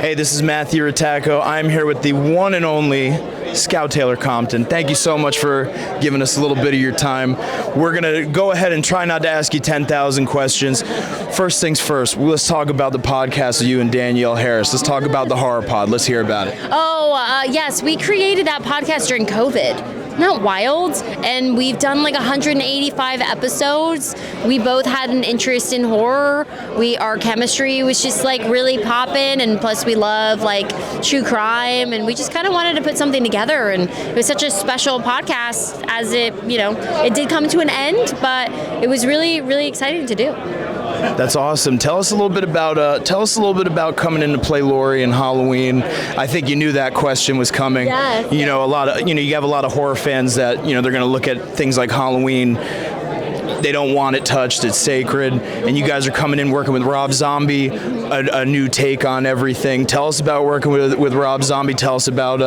Hey, this is Matthew Rattacco. I'm here with the one and only Scout Taylor-Compton. Thank you so much for giving us a little bit of your time. We're going to go ahead and try not to ask you 10,000 questions. First things first, let's talk about the podcast of you and Danielle Harris. Let's talk about the Horror Pod. Let's hear about it. Yes, we created that podcast during COVID. Not wild, and we've done like 185 episodes. We both had an interest in horror. Our chemistry was just like really popping, and plus we love like true crime, and we just kind of wanted to put something together. And it was such a special podcast, as it did come to an end, but it was really, really exciting to do. That's awesome. Tell us a little bit about coming in to play Laurie in Halloween. I think you knew that question was coming. Yes. You have a lot of horror fans that, they're going to look at things like Halloween. They don't want it touched. It's sacred. And you guys are coming in working with Rob Zombie, a new take on everything. Tell us about working with Rob Zombie. Tell us about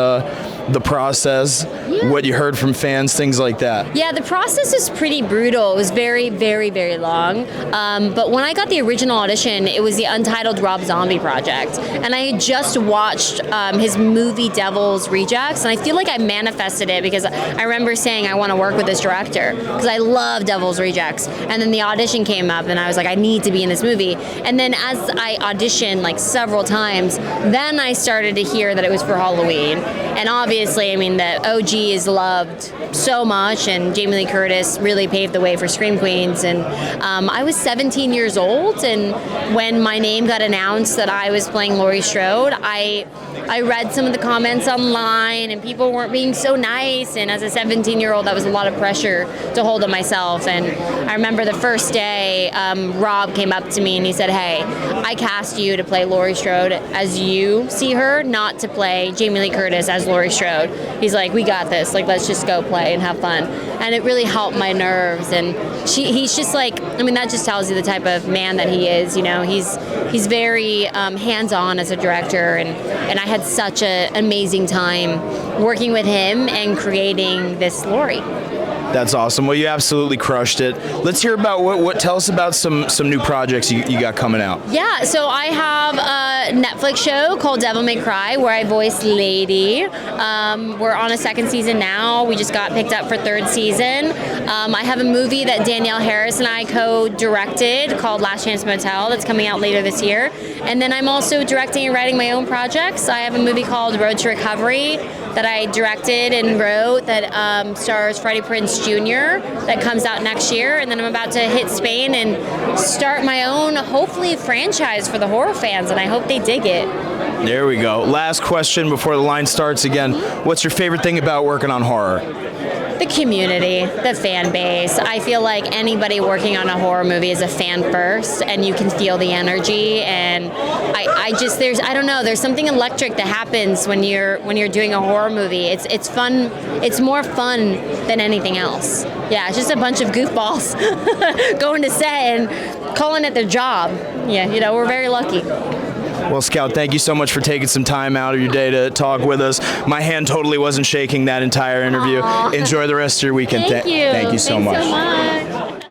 the process, what you heard from fans, things like that. Yeah, the process is pretty brutal. It was very, very, very long. But when I got the original audition, it was the Untitled Rob Zombie project. And I had just watched his movie Devil's Rejects, and I feel like I manifested it because I remember saying I want to work with this director because I love Devil's Rejects. And then the audition came up, and I was like, I need to be in this movie. And then as I auditioned like several times, then I started to hear that it was for Halloween. And obviously, the OG is loved so much, and Jamie Lee Curtis really paved the way for Scream Queens. And I was 17 years old, and when my name got announced that I was playing Laurie Strode, I read some of the comments online, and people weren't being so nice. And as a 17-year-old, that was a lot of pressure to hold on myself. And I remember the first day, Rob came up to me and he said, "Hey, I cast you to play Laurie Strode as you see her, not to play Jamie Lee Curtis as Laurie Strode." He's like, "We got this. Like, let's just go play and have fun." And it really helped my nerves. And he's just like, that just tells you the type of man that he is. He's very hands-on as a director, and I had such an amazing time working with him and creating this Laurie. That's awesome. Well, you absolutely crushed it. Let's hear about tell us about some new projects you got coming out. Yeah, so I have a Netflix show called Devil May Cry where I voice Lady. We're on a second season now. We just got picked up for third season. I have a movie that Danielle Harris and I co-directed called Last Chance Motel that's coming out later this year. And then I'm also directing and writing my own projects. I have a movie called Road to Recovery that I directed and wrote that stars Freddie Prinze Jr. that comes out next year. And then I'm about to hit Spain and start my own, hopefully, franchise for the horror fans, and I hope they dig it. There we go. Last question before the line starts again. What's your favorite thing about working on horror? The community, the fan base. I feel like anybody working on a horror movie is a fan first, and you can feel the energy. And there's something electric that happens when you're doing a horror movie. It's fun. It's more fun than anything else. Yeah, it's just a bunch of goofballs going to set and calling it their job. Yeah, we're very lucky. Well, Scout, thank you so much for taking some time out of your day to talk with us. My hand totally wasn't shaking that entire interview. Aww. Enjoy the rest of your weekend. Thank you. Thank you so Thanks much. so much.